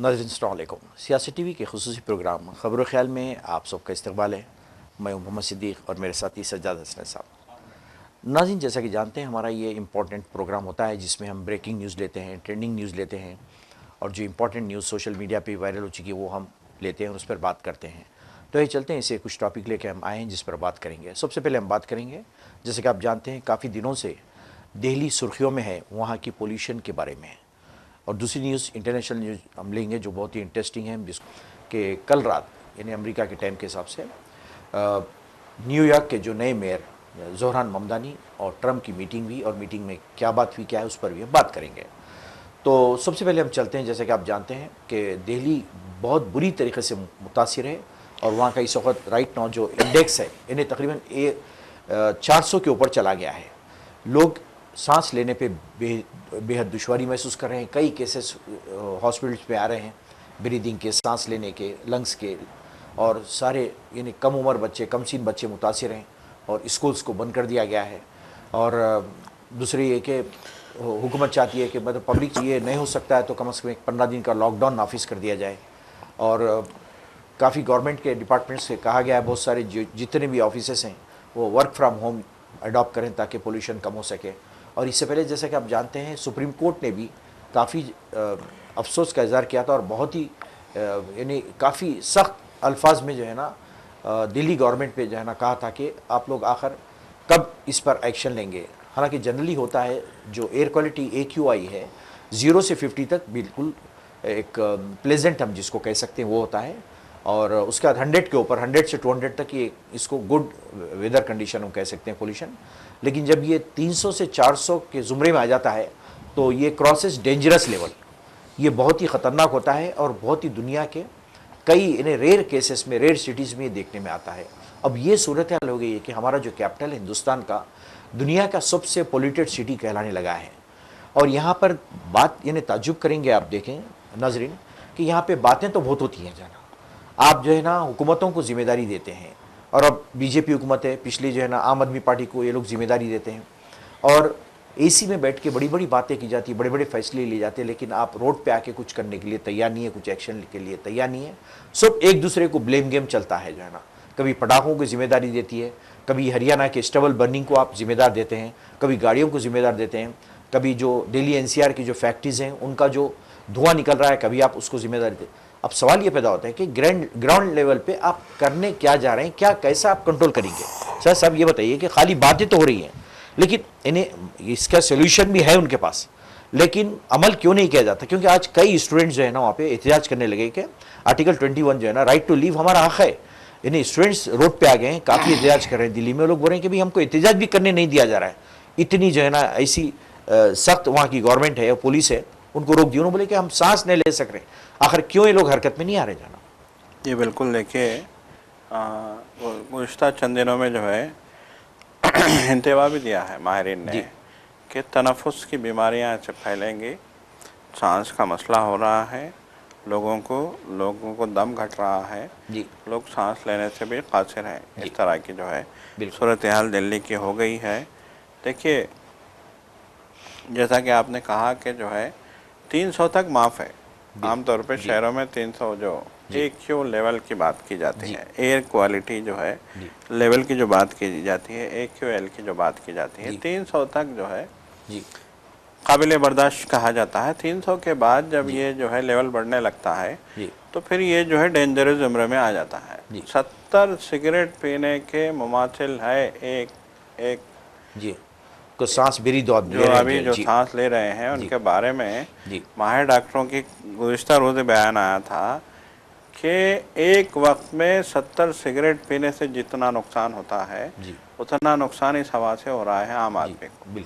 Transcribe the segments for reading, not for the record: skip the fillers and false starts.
नाज़रीन अस्सलाम वालेकुम। सियासी टीवी के खुसूसी प्रोग्राम खबर ख्याल में आप सबका इस्तकबाल है। मैं मोहम्मद सिद्दीक़ और मेरे साथी सज्जाद हसन साहब। नाज़रीन, जैसा कि जानते हैं, हमारा ये इम्पोर्टेंट प्रोग्राम होता है जिसमें हम ब्रेकिंग न्यूज़ लेते हैं, ट्रेंडिंग न्यूज़ लेते हैं और जो इम्पोर्टेंट न्यूज़ सोशल मीडिया पे वायरल हो चुकी है वो हम लेते हैं और उस पर बात करते हैं। तो ये चलते हैं, इसे कुछ टॉपिक लेके हम आए हैं जिस पर बात करेंगे। सबसे पहले हम बात करेंगे, जैसे कि आप जानते हैं, काफ़ी दिनों से दिल्ली सुर्खियों में है वहाँ की पोल्यूशन के बारे में। और दूसरी न्यूज़, इंटरनेशनल न्यूज़ हम लेंगे जो बहुत ही इंटरेस्टिंग है, जिस कि कल रात यानी अमेरिका के टाइम के हिसाब से न्यूयॉर्क के जो नए मेयर ज़ोहरान ममदानी और ट्रम्प की मीटिंग हुई और मीटिंग में क्या बात हुई, क्या है, उस पर भी हम बात करेंगे। तो सबसे पहले हम चलते हैं, जैसे कि आप जानते हैं कि दिल्ली बहुत बुरी तरीके से मुतासिर है और वहाँ का इस वक्त राइट नाउ जो इंडेक्स है इन्हें तकरीबन 400 के ऊपर चला गया है। लोग सांस लेने पे बेहद दुश्वारी महसूस कर रहे हैं। कई केसेस हॉस्पिटल्स में आ रहे हैं ब्रीदिंग के, सांस लेने के, लंग्स के, और सारे यानी कम उम्र बच्चे, कम सीन बच्चे मुतासिर हैं और स्कूल्स को बंद कर दिया गया है। और दूसरी ये कि हुकूमत चाहती है कि मतलब पब्लिक ये नहीं हो सकता है तो कम से कम एक 15 दिन का लॉकडाउन नाफिज कर दिया जाए। और काफ़ी गवर्नमेंट के डिपार्टमेंट से कहा गया है बहुत सारे जितने भी ऑफिसेस हैं वो वर्क फ्रॉम होम अडॉप्ट करें ताकि पोल्यूशन कम हो सके। और इससे पहले जैसा कि आप जानते हैं सुप्रीम कोर्ट ने भी काफ़ी अफसोस का इज़हार किया था और बहुत ही यानी काफ़ी सख्त अल्फाज में जो है ना दिल्ली गवर्नमेंट पे जो है ना कहा था कि आप लोग आखिर कब इस पर एक्शन लेंगे। हालांकि जनरली होता है जो एयर क्वालिटी AQI है 0 से 50 तक बिल्कुल एक प्लेजेंट हम जिसको कह सकते हैं वो होता है, और उसके बाद 100 के ऊपर 100 से 200 तक ये इसको गुड वेदर कंडीशन हम कह सकते हैं पोल्यूशन। लेकिन जब ये 300 से 400 के ज़ुमरे में आ जाता है तो ये क्रॉसेस डेंजरस लेवल, ये बहुत ही ख़तरनाक होता है और बहुत ही दुनिया के कई इन्हें रेयर केसेस में, रेयर सिटीज़ में ये देखने में आता है। अब ये सूरत हाल हो गई है कि हमारा जो कैपिटल है हिंदुस्तान का दुनिया का सबसे पोल्यूटेड सिटी कहलाने लगा है। और यहाँ पर बात यानी ताज्जुब करेंगे आप देखें नाजरीन कि यहाँ पे बातें तो बहुत होती हैं जाना, आप जो है ना हुकूमतों को जिम्मेदारी देते हैं, और अब बीजेपी हुकूमत है, पिछली जो है ना आम आदमी पार्टी को ये लोग जिम्मेदारी देते हैं और AC में बैठ के बड़ी बड़ी बातें की जाती है, बड़े बड़े फैसले लिए जाते हैं, लेकिन आप रोड पे आके कुछ करने के लिए तैयार नहीं है, कुछ एक्शन के लिए तैयार नहीं है। सब एक दूसरे को ब्लेम गेम चलता है जो है ना, कभी पटाखों को जिम्मेदारी देती है, कभी हरियाणा के स्टबल बर्निंग को आप जिम्मेदार देते हैं, कभी गाड़ियों को जिम्मेदार देते हैं, कभी जो दिल्ली NCR की जो फैक्ट्रीज़ हैं उनका जो धुआं निकल रहा है कभी आप उसको जिम्मेदारी देते। अब सवाल ये पैदा होता है कि ग्राउंड लेवल पे आप करने क्या जा रहे हैं, क्या कैसा आप कंट्रोल करेंगे। सर साहब ये बताइए कि खाली बातें तो हो रही हैं लेकिन इन्हें इसका सोल्यूशन भी है उनके पास, लेकिन अमल क्यों नहीं किया जाता? क्योंकि आज कई स्टूडेंट्स जो है ना वहाँ पे एहतजाज करने लगे कि आर्टिकल 21 जो है ना, राइट टू लीव हमारा हक है। यानी स्टूडेंट्स रोड पे आ गए हैं, काफ़ी एहतजाज कर रहे हैं दिल्ली में। लोग बोल रहे हैं कि भाई हमको एहतजाज भी करने नहीं दिया जा रहा है, इतनी जो है ना ऐसी सख्त वहाँ की गवर्नमेंट है, पुलिस है, उनको रोक दिया। उन्होंने बोले कि हम सांस नहीं ले सक रहे। आखिर क्यों ये लोग हरकत में नहीं आ रहे जाना? ये बिल्कुल देखिए, गुज़श्ता चंद दिनों में जो है इंतबा भी दिया है माहिरीन ने कि तनफ़ुस की बीमारियां ऐसे फैलेंगी, सांस का मसला हो रहा है, लोगों को दम घट रहा है, लोग सांस लेने से भी कासिर हैं। इस तरह की जो है सूरत हाल दिल्ली की हो गई है। देखिए, जैसा कि आपने कहा कि जो है 300 तक माफ़ है। आमतौर पे शहरों में 300 जो AQ लेवल की बात की जाती है, एयर क्वालिटी जो है लेवल की जो बात की जाती है, AQL की जो बात की जाती है, 300 तक जो है काबिल बर्दाश्त कहा जाता है। 300 के बाद जब ये जो है लेवल बढ़ने लगता है तो फिर ये जो है डेंजरस ज़ुमरे में आ जाता है। 70 सिगरेट पीने के मुमाथिल है एक को सांस बेरी जो अभी जो सांस ले रहे हैं उनके बारे में माहिर डॉक्टरों की गुज़िश्ता रोज़ बयान आया था कि एक वक्त में 70 सिगरेट पीने से जितना नुकसान होता है उतना नुकसान इस हवा से हो रहा है आम आदमी को।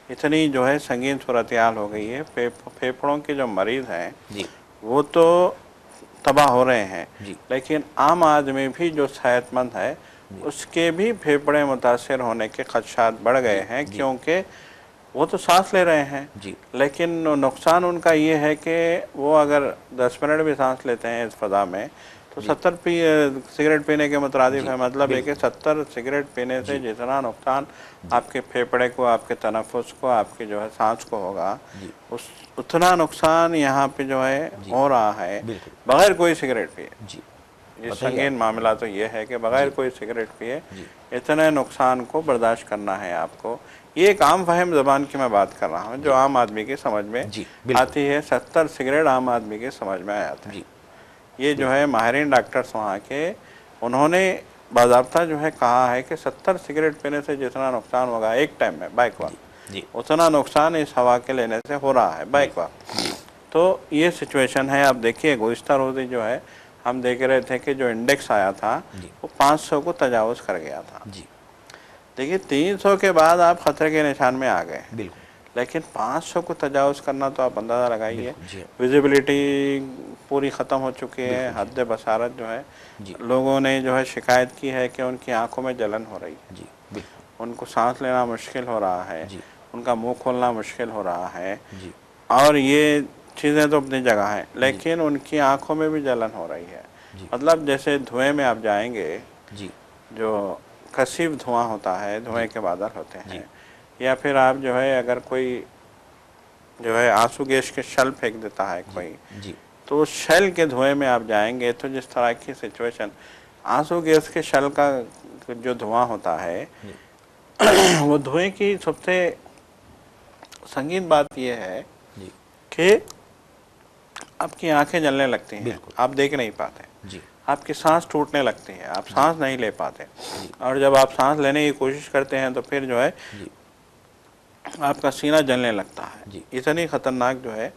इतनी जो है संगीन सूरत हाल हो गई है। फेफड़ों के जो मरीज़ हैं वो तो तबाह हो रहे हैं, लेकिन आम आदमी भी जो सेहतमंद है उसके भी फेफड़े मुतासर होने के खदशात बढ़ गए हैं, क्योंकि वो तो सांस ले रहे हैं लेकिन नुकसान उनका ये है कि वो अगर 10 मिनट भी सांस लेते हैं इस फ़ज़ा में तो 70 सिगरेट पीने के मुतरादिफ है। मतलब है कि 70 सिगरेट पीने से जितना नुकसान आपके फेफड़े को, आपके तनफ़ुस को, आपके जो है सांस को होगा, उस उतना नुकसान यहाँ पे जो है हो रहा है बगैर कोई सिगरेट पिए। ये संगीन मामला तो ये है कि बगैर कोई सिगरेट पिए इतने नुकसान को बर्दाश्त करना है आपको। ये एक आम फहम ज़बान की मैं बात कर रहा हूँ जो आम आदमी की समझ में आती है। 70 सिगरेट आम आदमी की समझ में आ जाता है। ये जो है माहिरीन डॉक्टर्स वहाँ के, उन्होंने बाज़ाब्ता जो है कहा है कि 70 सिगरेट पीने से जितना नुकसान होगा एक टाइम में बाइक वक्त, उतना नुकसान इस हवा के लेने से हो रहा है बाइक वक्त। तो ये सिचुएशन है। आप देखिए गुज़िश्ता रोज़ी जो है हम देख रहे थे कि जो इंडेक्स आया था वो 500 को तजावुज़ कर गया था। देखिए 300 के बाद आप ख़तरे के निशान में आ गए, लेकिन 500 को तजावुज़ करना तो आप अंदाज़ा लगाइए। विजिबिलिटी पूरी ख़त्म हो चुकी है। हद बसारत जो है, लोगों ने जो है शिकायत की है कि उनकी आंखों में जलन हो रही है, उनको सांस लेना मुश्किल हो रहा है, उनका मुंह खोलना मुश्किल हो रहा है। और ये चीज़ें तो अपनी जगह हैं, लेकिन उनकी आंखों में भी जलन हो रही है। मतलब जैसे धुएं में आप जाएंगे, जो कसीफ धुआं होता है, धुएं के बादल होते हैं, या फिर आप जो है अगर कोई जो है आंसू गैस के शल फेंक देता है कोई, तो उस शल के धुएं में आप जाएंगे तो जिस तरह की सिचुएशन, आंसू गैस के शल का जो धुआं होता है वो धुएं की सबसे संगीन बात यह है कि आपकी आंखें जलने लगती हैं, आप देख नहीं पाते, आपकी सांस टूटने लगती है, आप सांस नहीं ले पाते। और जब आप सांस लेने की कोशिश करते हैं तो फिर जो है आपका सीना जलने लगता है। इतनी ख़तरनाक जो है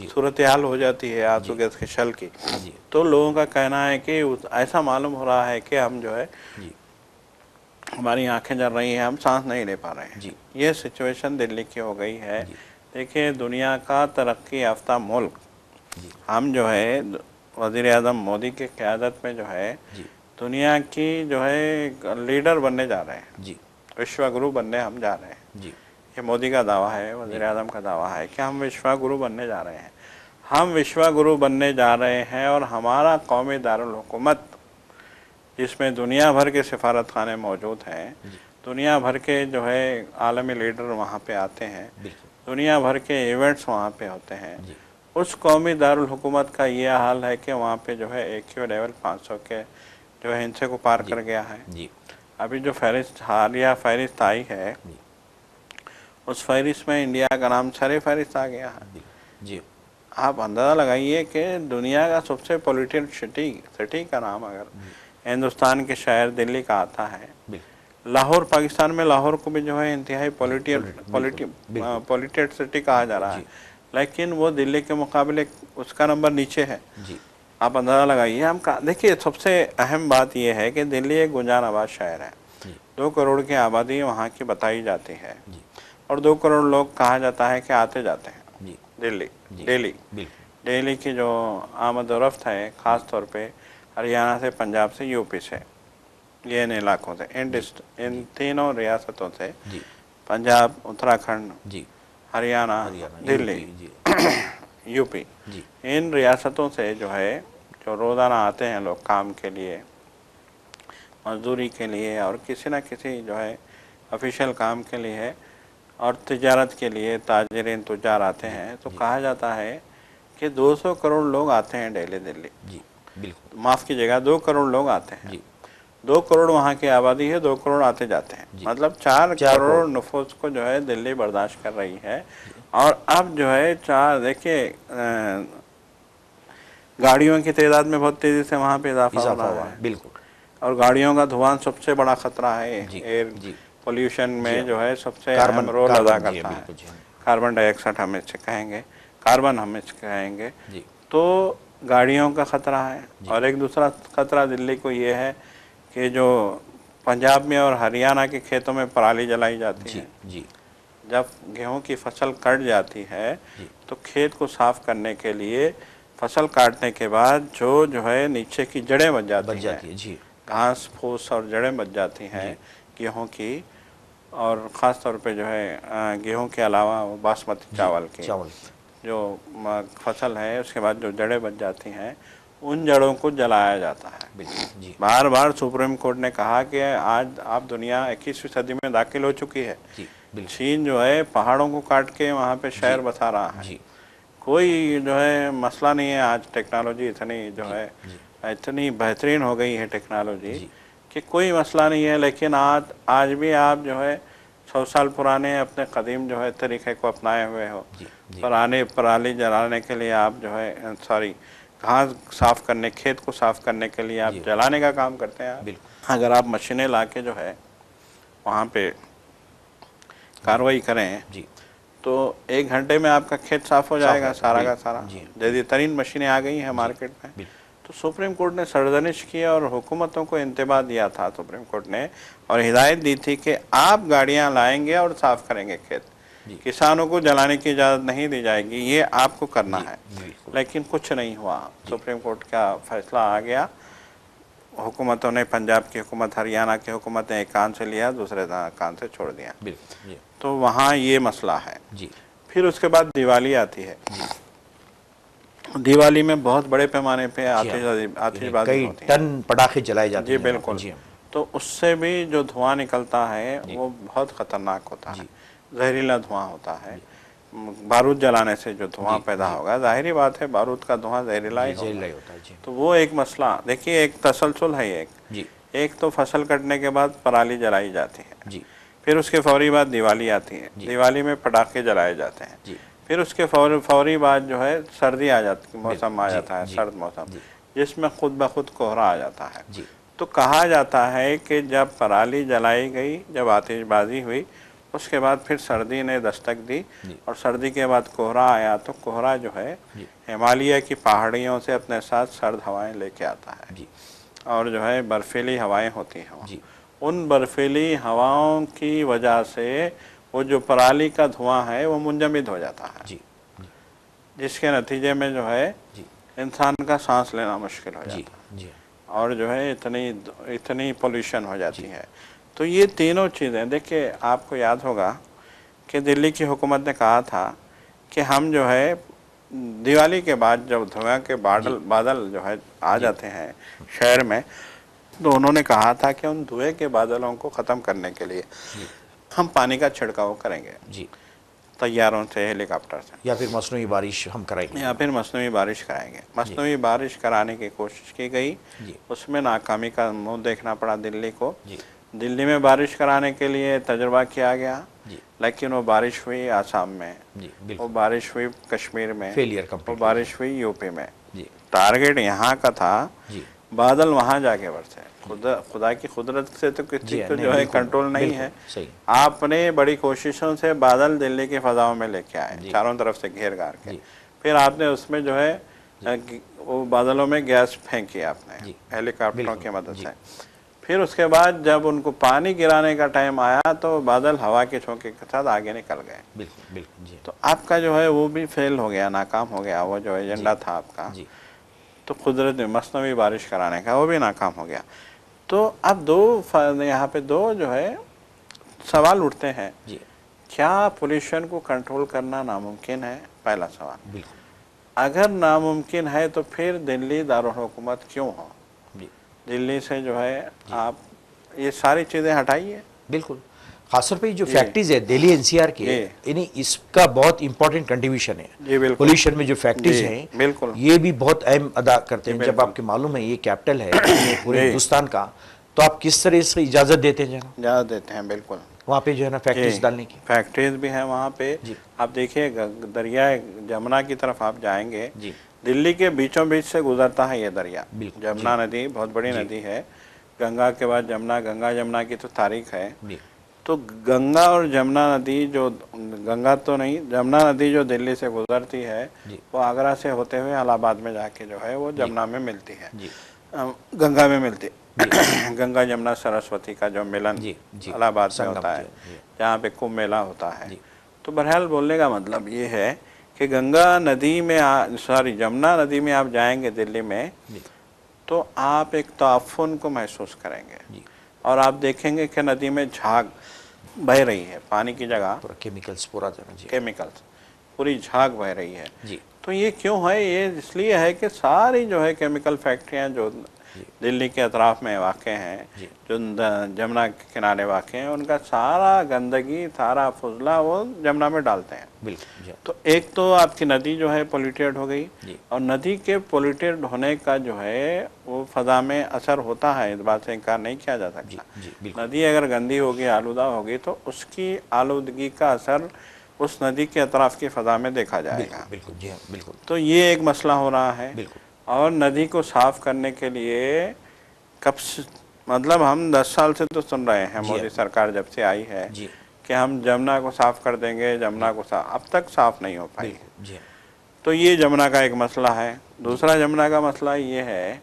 सूरत हाल हो जाती है आंसू गैस के शल की। तो लोगों का कहना है कि ऐसा मालूम हो रहा है कि हम जो है हमारी आंखें जल रही हैं, हम सांस नहीं ले पा रहे हैं। ये सिचुएशन दिल्ली की हो गई है। देखिए दुनिया का तरक्की याफ्ता मुल्क, हम जो है वज़ीर आज़म मोदी के क़यादत में जो है दुनिया की जो है लीडर बनने जा रहे हैं, विश्वगुरु बनने हम जा रहे हैं। ये मोदी का दावा है, वज़ीर आज़म का दावा है कि हम विश्वगुरु बनने जा रहे हैं। हम विश्वगुरु बनने जा रहे हैं और हमारा कौमी दारुल हुकूमत, जिसमें दुनिया भर के सिफारत खाने मौजूद हैं, दुनिया भर के जो है आलमी लीडर वहाँ पे आते हैं, दुनिया भर के इवेंट्स वहाँ पे होते हैं, उस कौमी दारुल हुकूमत का ये हाल है कि वहाँ पे जो है AQ लेवल 500 के जो है हिंसे को पार कर गया है। अभी जो फहरिस्त हालिया फहरिस्त आई है, उस फहरिस्त में इंडिया का नाम सरे फहरिस्त आ गया है। आप अंदाज़ा लगाइए कि दुनिया का सबसे पोल्यूटेड सिटी का नाम अगर हिंदुस्तान के शहर दिल्ली का आता है, लाहौर पाकिस्तान में लाहौर को भी जो है इंतहाई पोल्यूटेड सिटी कहा जा रहा है, लेकिन वो दिल्ली के मुकाबले उसका नंबर नीचे है। आप अंदाज़ा लगाइए। हम देखिए सबसे अहम बात यह है कि दिल्ली एक गुंजान आबाद शहर है, 2 करोड़ की आबादी वहाँ की बताई जाती है और 2 करोड़ लोग कहा जाता है कि आते जाते हैं दिल्ली की जो आमद और रफ्त है, ख़ास तौर पे हरियाणा से, पंजाब से, यूपी से, ये इन इलाकों से, इन तीनों रियासतों से, पंजाब, उत्तराखंड, हरियाणा, दिल्ली, यूपी, इन रियासतों से जो है जो रोज़ाना आते हैं लोग काम के लिए, मजदूरी के लिए और किसी न किसी जो है ऑफिशियल काम के लिए और तिजारत के लिए, ताजरीन तुजार आते हैं। तो कहा जाता है कि 200 करोड़ लोग आते हैं डेली दिल्ली। माफ़ कीजिएगा, 2 करोड़ लोग आते हैं। 2 करोड़ वहाँ की आबादी है, 2 करोड़ आते जाते हैं, मतलब 4 करोड़ नफूस को जो है दिल्ली बर्दाश्त कर रही है। और अब जो है देखिए गाड़ियों की तादाद में बहुत तेज़ी से वहाँ पे इजाफा हो रहा है। और गाड़ियों का धुआं सबसे बड़ा ख़तरा है, एयर पोल्यूशन में जो है सबसे अहम रोल अदा करता है। कार्बन डाइऑक्साइड हम इससे कहेंगे, कार्बन हम इससे कहेंगे। तो गाड़ियों का ख़तरा है। और एक दूसरा ख़तरा दिल्ली को ये है कि जो पंजाब में और हरियाणा के खेतों में पराली जलाई जाती है, जब गेहूं की फसल कट जाती है तो खेत को साफ़ करने के लिए फसल काटने के बाद जो है नीचे की जड़ें बच जाती हैं, घास फूस और जड़ें बच जाती हैं गेहूं की, और ख़ास तौर पे जो है गेहूं के अलावा बासमती चावल की जो फसल है, उसके बाद जो जड़ें बच जाती हैं उन जड़ों को जलाया जाता है। बिल्कुल जी बार बार सुप्रीम कोर्ट ने कहा कि आज आप दुनिया 21वीं सदी में दाखिल हो चुकी है। जी बिल्कुल चीन जो है पहाड़ों को काट के वहाँ पे शहर बसा रहा है। जी कोई जो है मसला नहीं है। आज टेक्नोलॉजी इतनी जो जी है जी इतनी बेहतरीन हो गई है टेक्नोलॉजी जी कि कोई मसला नहीं है। लेकिन आज भी आप जो है 100 साल पुराने अपने कदीम जो है तरीक़े को अपनाए हुए हो। जी जी पराली जलाने के लिए आप जो है सॉरी घास साफ़ करने, खेत को साफ़ करने के लिए आप जी जलाने का काम करते हैं आप। बिल्कुल अगर आप मशीनें ला के जो है वहाँ पे कार्रवाई करें जी तो 1 घंटे में आपका खेत साफ़ हो जाएगा सारा का सारा। जी जदीदतरीन मशीनें आ गई हैं मार्केट में। बिल्कुल तो सुप्रीम कोर्ट ने सरजनिश किया और हुकूमतों को इंतबाह दिया था सुप्रीम कोर्ट ने, और हिदायत दी थी कि आप गाड़ियाँ लाएंगे और साफ़ करेंगे खेत, जी किसानों को जलाने की इजाज़त नहीं दी जाएगी, ये आपको करना है। बिल्कुल लेकिन कुछ नहीं हुआ। सुप्रीम कोर्ट का फैसला आ गया। हुकूमतों ने, पंजाब की हुकूमत, हरियाणा की हुकूमत ने एक कान से लिया, दूसरे कान से छोड़ दिया। बिल्कुल जी तो वहाँ ये मसला है। जी फिर उसके बाद दिवाली आती है। दिवाली में बहुत बड़े पैमाने पे जी हाँ। आतिशबाजी कई होती है। टन पटाखे जलाए जाते जी हैं वहाँ पे। बिल्कुल। जी हाँ तो उससे भी जो धुआं निकलता है वो बहुत ख़तरनाक होता है, जहरीला धुआं होता है। बारूद जलाने से जो धुआं पैदा होगा, जाहिर बात है बारूद का धुआं जहरीला ही जहरीला होगा। ही होता है जी तो वो एक मसला, देखिए एक तसलसल है। जी एक तो फसल कटने के बाद पराली जलाई जाती है, जी फिर उसके फौरी बाद दिवाली आती है। दिवाली में पटाखे जलाए जाते हैं। जी फिर उसके फौरी बाद जो है सर्दी आ जाती, मौसम आ जी, जाता है, जी, सर्द मौसम, जी, जिसमें खुद ब खुद कोहरा आ जाता है। जी तो कहा जाता है कि जब पराली जलाई गई, जब आतिशबाजी हुई, उसके बाद फिर सर्दी ने दस्तक दी जी और सर्दी के बाद कोहरा आया। तो कोहरा जो है जी हिमालय की पहाड़ियों से अपने साथ सर्द हवाएं लेके आता है जी और जो है बर्फीली हवाएं होती हैं वहाँ। जी उन बर्फीली हवाओं की वजह से वो जो पराली का धुआं है वो मुंजमद हो जाता है, जी जी जिसके नतीजे में जो है जी इंसान का सांस लेना मुश्किल हो जी जाता है जी और जो है इतनी पोल्यूशन हो जाती है। तो ये तीनों चीज़ें, देखिए आपको याद होगा कि दिल्ली की हुकूमत ने कहा था कि हम जो है दिवाली के बाद जब धुआं के बादल जो है आ जाते हैं शहर में, तो उन्होंने कहा था कि उन धुएं के बादलों को ख़त्म करने के लिए हम पानी का छिड़काव करेंगे जी तैयारों से, हेलीकॉप्टर से, या फिर मसनूई बारिश हम कराएंगे या फिर मसनूई बारिश कराएंगे। मसनूई बारिश कराने की कोशिश की गई, जी उसमें नाकामी का मुंह देखना पड़ा दिल्ली को। जी दिल्ली में बारिश कराने के लिए तजर्बा किया गया, जी लेकिन वो बारिश हुई आसाम में, जी वो बिल्कुल बारिश हुई कश्मीर में, फेलियर वो कंप्लीट बारिश हुई यूपी में। जी टारगेट यहाँ का था जी बादल वहाँ जाके बरसे। खुदा की कुदरत से तो किसी जी को नहीं, जो है बिल्कुल, कंट्रोल नहीं बिल्कुल, है। सही आपने बड़ी कोशिशों से बादल दिल्ली की फ़ज़ाओं में लेके आए, जी। चारों तरफ से घेर घार के। जी फिर आपने उसमें जो है वो बादलों में गैस फेंकी आपने जी हेलीकॉप्टरों बिल्कुल, की मदद जी से। फिर उसके बाद जब उनको पानी गिराने का टाइम आया तो बादल हवा के झोंके के साथ आगे निकल गए। बिल्कुल बिल्कुल जी तो आपका जो है वो भी फेल हो गया, नाकाम हो गया, वो जो एजेंडा था आपका। जी तो कुदरत में मसनवी बारिश कराने का वो भी नाकाम हो गया। तो अब यहाँ पे दो जो है सवाल उठते हैं, जी क्या पोल्यूशन को कंट्रोल करना नामुमकिन है? पहला सवाल। बिल्कुल अगर नामुमकिन है तो फिर दिल्ली दारुल हुकूमत क्यों हो? जी दिल्ली से जो है आप ये सारी चीज़ें हटाइए। बिल्कुल खासतौर पे जो जी। फैक्ट्रीज है दिल्ली एनसीआर के, जी। यानी इसका बहुत इंपॉर्टेंट कंट्रीब्यूशन है जी बिल्कुल। पोल्यूशन में। जो फैक्ट्रीज जी, हैं बिल्कुल। ये भी बहुत अहम अदा करते हैं। जब बिल्कुल। आपके मालूम है ये कैपिटल है अपने पूरे जी। हिंदुस्तान का, तो आप किस तरह से इजाज़त देते हैं जनाब ज़्यादा देते हैं, बिल्कुल। वहाँ पे जो है ना फैक्ट्रीज डालने की? फैक्ट्रीज भी हैं वहाँ पे। जी। आप देखिए दरिया जमुना की तरफ आप जाएंगे, जी दिल्ली के बीचों बीच से गुजरता है ये दरिया। बिल्कुल, जमुना नदी बहुत बड़ी जी। नदी है, गंगा के बाद जमुना, गंगा जमुना की तो तारीख है। जी तो गंगा और जमुना नदी जो, गंगा तो नहीं, जमुना नदी जो दिल्ली से गुजरती है जी वो आगरा से होते हुए इलाहाबाद में जाके जो है वो जमुना में मिलती है, जी गंगा में मिलती है। गंगा जमुना सरस्वती का जो मिलन जी जी इलाहाबाद में संगम होता है, जी जहाँ पे कुंभ मेला होता है। जी तो बहरहाल बोलने का मतलब ये है कि गंगा नदी में जमुना नदी में आप जाएंगे दिल्ली में, जी तो आप एक तआफुन को महसूस करेंगे जी और आप देखेंगे कि नदी में झाग बह रही है, पानी की जगह पूरा केमिकल्स पूरा जो है जी केमिकल्स, पूरी झाग बह रही है। जी तो ये क्यों है? ये इसलिए है कि सारी जो है केमिकल फैक्ट्रियां जो दिल्ली के अतराफ में वाक़ हैं, जो जमुना के किनारे वाक़ हैं, उनका सारा गंदगी, सारा फुजला वो जमुना में डालते हैं। बिल्कुल। तो एक तो आपकी नदी जो है पोल्यूटेड हो गई, और नदी के पोल्यूटेड होने का जो है वो फ़ज़ा में असर होता है, इस बात से इनकार नहीं किया जा सकता। नदी अगर गंदी होगी, आलूदा होगी, तो उसकी आलूदगी का असर उस नदी के अतराफ़ की फ़ज़ा में देखा जाएगा। बिल्कुल जी हाँ, बिल्कुल। तो ये एक मसला हो रहा है। बिल्कुल। और नदी को साफ़ करने के लिए कब से, मतलब हम 10 साल से तो सुन रहे हैं, मोदी सरकार जब से आई है कि हम जमुना को साफ़ कर देंगे, जमुना को साफ़, अब तक साफ़ नहीं हो पाई है। तो ये जमुना का एक मसला है। दूसरा जमुना का मसला ये है,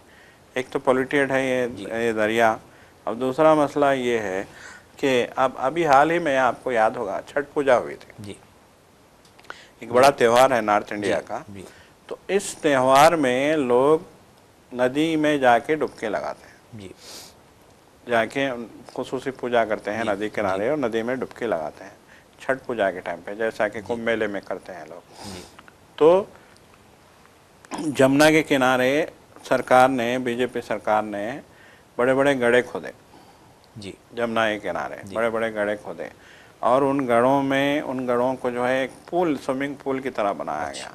एक तो पोल्यूटेड है ये दरिया, और दूसरा मसला ये है कि अब अभी हाल ही में आपको याद होगा छठ पूजा हुई थी, एक बड़ा त्यौहार है नॉर्थ इंडिया का। तो इस त्यौहार में लोग नदी में जाके डुबके लगाते हैं, जाके खुसूसी पूजा करते हैं नदी किनारे, और नदी में डुबके लगाते हैं छठ पूजा के टाइम पे, जैसा कि कुंभ मेले में करते हैं लोग। तो जमुना के किनारे सरकार ने, बीजेपी सरकार ने बड़े बड़े गड्ढे खोदे जमुना के किनारे, बड़े बड़े गड्ढे खोदे, और उन गड्ढों में, उन गड्ढों को जो है एक पूल, स्विमिंग पूल की तरह बनाया गया।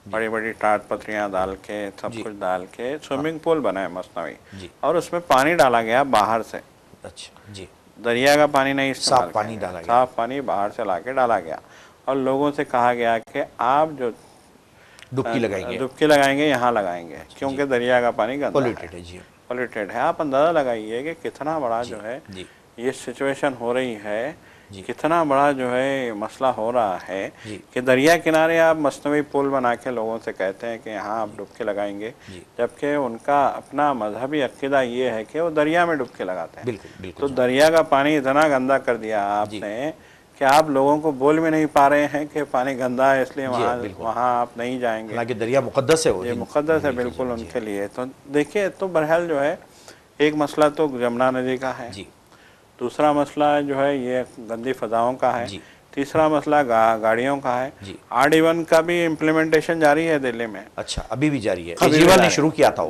बड़ी बड़ी टाट पत्रियाँ डाल के, सब कुछ डाल के स्विमिंग पूल बनाए मसनवी, और उसमें पानी डाला गया बाहर से। अच्छा जी। दरिया का पानी नहीं इस्तेमाल, साफ पानी डाला गया, साफ पानी बाहर से लाके डाला गया, और लोगों से कहा गया कि आप जो डुबकी लगाएंगे यहाँ लगाएंगे, क्योंकि दरिया का पानी गंदा है, पोल्यूटेड है। आप अंदाज़ा लगाइए कि कितना बड़ा जो है ये सिचुएशन हो रही है, कितना बड़ा जो है मसला हो रहा है कि दरिया किनारे आप मसनवी पुल बना के लोगों से कहते हैं कि यहाँ आप डुबके लगाएंगे, जबकि उनका अपना मजहबी अकीदा ये है कि वो दरिया में डुबके लगाते हैं। तो दरिया का पानी इतना गंदा कर दिया आपने कि आप लोगों को बोल भी नहीं पा रहे हैं कि पानी गंदा है, इसलिए वहाँ आप नहीं जाएंगे, हालांकि दरिया मुकद्दस है, वो ये मुकद्दस है बिल्कुल उनके लिए। तो देखिए, तो बहरहाल जो है एक मसला तो जमुना नदी का है, दूसरा मसला जो है ये गंदी फजाओं का है, तीसरा मसला गाड़ियों का है। RD1 का भी इम्प्लीमेंटेशन जारी है दिल्ली में। अच्छा, अभी भी जारी है? केजरीवाल ने शुरू किया था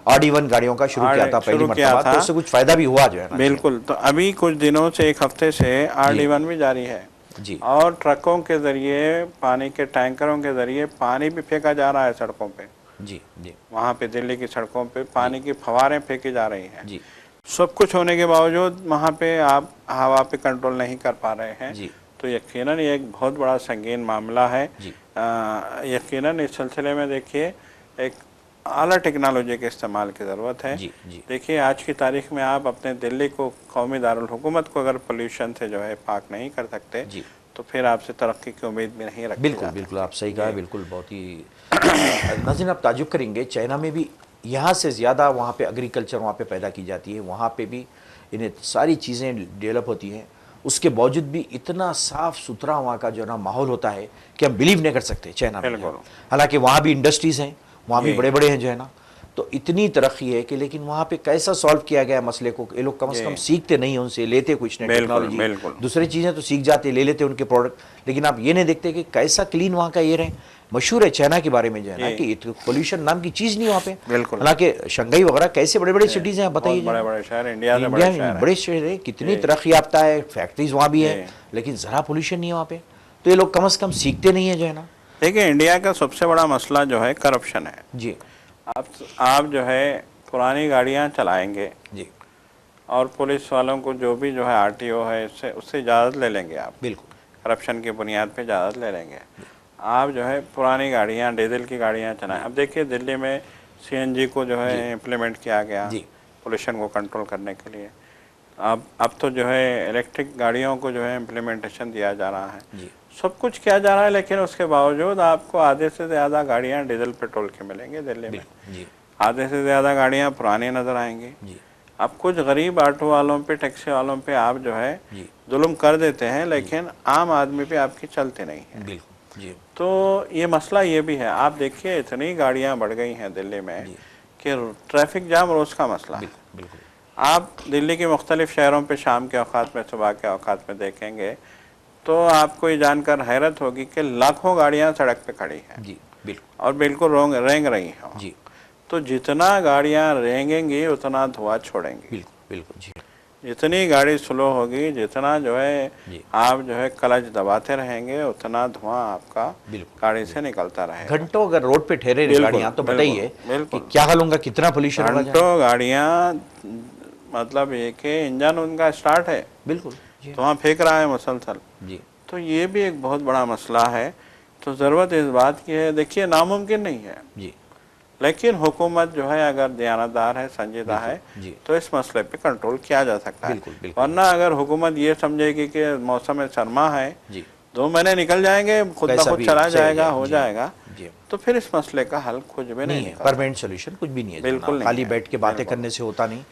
RD1 गाड़ियों का, शुरू किया था पहली मर्तबा, तो उससे कुछ फायदा भी हुआ जो है ना। बिल्कुल। तो अभी कुछ दिनों से, एक हफ्ते से RD1 भी जारी है, और ट्रकों के जरिए, पानी के टैंकरों के जरिए पानी भी फेंका जा रहा है सड़कों पे। वहाँ पे दिल्ली की सड़कों पे पानी की फवारें फेंकी जा रही हैं। सब कुछ होने के बावजूद वहाँ पे आप हवा पे कंट्रोल नहीं कर पा रहे हैं। तो यकीनन ये एक बहुत बड़ा संगीन मामला है। यकीनन इस सिलसिले में देखिए एक आला टेक्नोलॉजी के इस्तेमाल की ज़रूरत है। देखिए, आज की तारीख में आप अपने दिल्ली को, कौमी दारुल हुकूमत को अगर पोल्यूशन से जो है पाक नहीं कर सकते, तो फिर आपसे तरक्की की उम्मीद भी नहीं रखी। बिल्कुल बिल्कुल, आप सही कहा, बिल्कुल। बहुत ही नाज़रीन, आप ताजुब करेंगे, चाइना में भी यहाँ से ज़्यादा वहाँ पे एग्रीकल्चर वहाँ पे पैदा की जाती है, वहाँ पे भी इन्हें सारी चीज़ें डेवलप होती हैं, उसके बावजूद भी इतना साफ़ सुथरा वहाँ का जो ना माहौल होता है कि हम बिलीव नहीं कर सकते चाइना में। हालांकि वहाँ भी इंडस्ट्रीज़ हैं, वहाँ भी बड़े बड़े हैं जो है ना, तो इतनी तरक्की है कि, लेकिन वहाँ पे कैसा सॉल्व किया गया मसले को, ये लोग कम से कम सीखते नहीं, उनसे लेते कुछ नहीं, टेक्नोलॉजी, दूसरी चीज़ें तो सीख जाते, ले लेते उनके प्रोडक्ट, लेकिन आप ये नहीं देखते कि कैसा क्लीन वहाँ का एयर है। मशहूर है चाइना के बारे में जो है ना कि पोल्यूशन नाम की चीज़ नहीं वहाँ पे। हालांकि शंघाई वगैरह कैसे बड़े बड़े सिटीज़ हैं, बताइए, बड़े शहर, इंडिया में बड़े शहर है, कितनी तरक्की याफ्ता है, फैक्ट्रीज वहाँ भी है, लेकिन ज़रा पोल्यूशन नहीं है वहाँ पे। तो ये लोग कम से कम सीखते नहीं है जो है ना। देखिए, इंडिया का सबसे बड़ा मसला जो है करप्शन है जी। आप जो है पुरानी गाड़ियाँ चलाएंगे जी, और पुलिस वालों को जो भी जो है RTO है उससे इजाज़त ले लेंगे आप, बिल्कुल करप्शन की बुनियाद पे इजाज़त ले लेंगे। आप जो है पुरानी गाड़ियाँ, डीजल की गाड़ियाँ चलाएं। अब देखिए, दिल्ली में CNG को जो है इम्प्लीमेंट किया गया पोल्यूशन को कंट्रोल करने के लिए। अब तो जो है इलेक्ट्रिक गाड़ियों को जो है इम्प्लीमेंटेशन दिया जा रहा है, सब कुछ किया जा रहा है, लेकिन उसके बावजूद आपको आधे से ज़्यादा गाड़ियाँ डीजल पेट्रोल की मिलेंगी दिल्ली में, आधे से ज़्यादा गाड़ियाँ पुरानी नज़र आएंगी। अब कुछ गरीब ऑटो वालों पे, टैक्सी वालों पे आप जो है जुल्म कर देते हैं, लेकिन आम आदमी पे आपकी चलते नहीं है। तो ये मसला ये भी है। आप देखिए, इतनी गाड़ियाँ बढ़ गई हैं दिल्ली में कि ट्रैफिक जाम रोज़ का मसला है। आप दिल्ली के मुख्तलिफ शहरों पे शाम के औकात में, सुबह के औकात में देखेंगे तो आपको ये जानकर हैरत होगी कि लाखों गाड़ियाँ सड़क पे खड़ी हैं। बिल्कुल और बिल्कुल रेंग रही हैं। जी, तो जितना गाड़ियां रेंगेंगी उतना धुआं छोड़ेंगी। बिल्कुल बिल्कुल जी जितनी गाड़ी स्लो होगी, जितना जो है जी, आप जो है क्लच दबाते रहेंगे, उतना धुआं आपका बिल्कुल गाड़ी से बिल्कुल। निकलता रहेगा। घंटों अगर रोड पे ठहरे रहे बिल्कुल गाड़ियां तो बिल्कुल बताइए कि बिल्कुल। क्या हाल होगा, कितना पोल्यूशन होगा जनाब। घंटों गाड़ियां, मतलब एक ही इंजन उनका स्टार्ट है, बिल्कुल जी धुआं फेंक रहा है मुसलसल। जी तो ये भी एक बहुत बड़ा मसला है। तो ज़रूरत इस बात की है, देखिए नामुमकिन नहीं है, जी, लेकिन हुकूमत जो है अगर दयानतदार है, संजीदा बिल्कुल है, जी, तो इस मसले पे कंट्रोल किया जा सकता है। बिल्कुल बिल्कुल वरना अगर हुकूमत ये समझेगी कि मौसम सरमा है, जी, 2 महीने निकल जाएंगे, खुद ब कैसा खुद भी चला सही जाएगा, हो जी जाएगा, जी, तो फिर इस मसले का हल कुछ भी नहीं नहीं है निकलता। परमानेंट सोल्यूशन, कुछ भी नहीं है जनाब, बिल्कुल नहीं खाली है, बैठ के बातें बिल्कुल। करने से होता नहीं।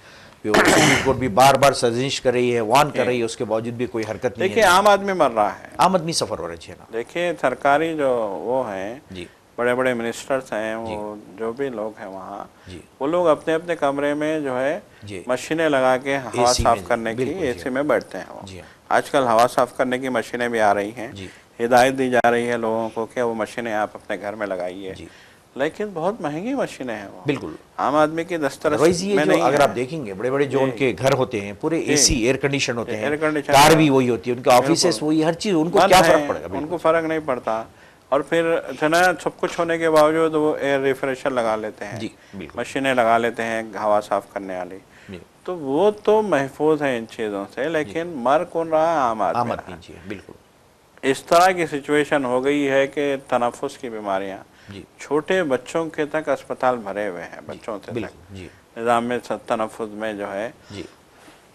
जो सुप्रीम कोर्ट भी बार बार साजिश कर रही है, वार्न कर ये रही है, उसके बावजूद भी कोई हरकत नहीं है देखिए आम जनाब। आदमी मर रहा है। आम आदमी सफर हो रहे हैं ना। देखिए सरकारी जो वो हैं, जी बड़े बड़े मिनिस्टर्स हैं, जी वो जो भी लोग हैं वहाँ, जी वो लोग अपने अपने कमरे में जो है जी, मशीनें लगा के हवा एसी में साफ़ करने की, बिल्कुल जी एसी हाँ, में बैठते हैं वो। जी हाँ, आजकल हवा साफ़ करने की मशीनें भी आ रही हैं, जी हिदायत दी जा रही है लोगों को कि वो मशीनें आप अपने घर में लगाइए, जी, लेकिन बहुत महंगी मशीनें हैं वो, बिल्कुल। आम आदमी की दस्तरस अदरवाइज ये में जो नहीं अगर आप है। देखेंगे बड़े बड़े जो जी उनके घर होते हैं पूरे जी, एसी एयर कंडीशन होते हैं, एयर कंडीशन कार है, भी वही होती है, उनके ऑफिसेस बिल्कुल वही, हर चीज़, उनको बंद क्या है, फर्क पड़ेगा। उनको बिल्कुल फ़र्क नहीं पड़ता। और फिर इतना सब कुछ होने के बावजूद वो एयर रिफ्रेशर लगा लेते हैं, जी बिल्कुल मशीनें लगा लेते हैं हवा साफ़ करने वाली। जी तो वो तो महफूज है इन चीज़ों से, जी, लेकिन मर कौन रहा है? आम आदमी आम रहा आदमी है। जी बिल्कुल इस तरह की सिचुएशन हो गई है कि तनफ़ुस की बीमारियां, जी छोटे बच्चों के तक अस्पताल भरे हुए हैं, जी बच्चों से तक बिल्कुल जी निज़ाम में तनफ़ुस में जो है जी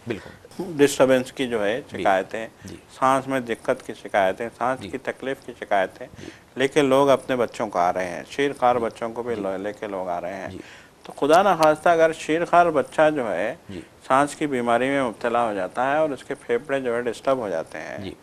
बिल्कुल डिस्टर्बेंस की जो है जी शिकायतें, जी सांस में दिक्कत की शिकायतें, सांस जी की तकलीफ़ की शिकायतें जी लेके लोग अपने बच्चों को आ रहे हैं, शीरखार जी बच्चों को भी जी लेके लोग आ रहे हैं। जी तो खुदा न खास्ता अगर शीरखार बच्चा जो है जी सांस की बीमारी में मुब्तला हो जाता है और उसके फेफड़े जो है डिस्टर्ब हो जाते हैं, जी